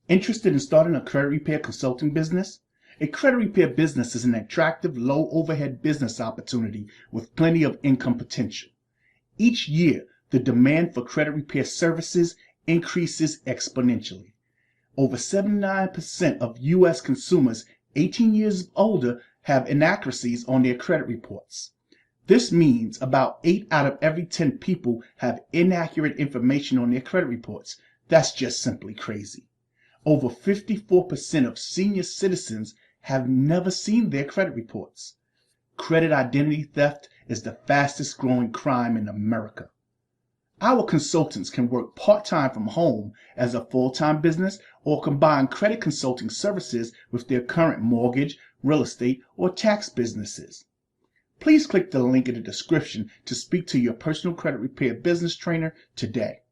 Interested in starting a credit repair consulting business? A credit repair business is an attractive, low overhead business opportunity with plenty of income potential. Each year, the demand for credit repair services increases exponentially. Over 79% of U.S. consumers 18 years older have inaccuracies on their credit reports. This means about 8 out of every 10 people have inaccurate information on their credit reports. That's just simply crazy. Over 54% of senior citizens have never seen their credit reports. Credit identity theft is the fastest growing crime in America. Our consultants can work part-time from home as a full-time business or combine credit consulting services with their current mortgage, real estate, or tax businesses. Please click the link in the description to speak to your personal credit repair business trainer today.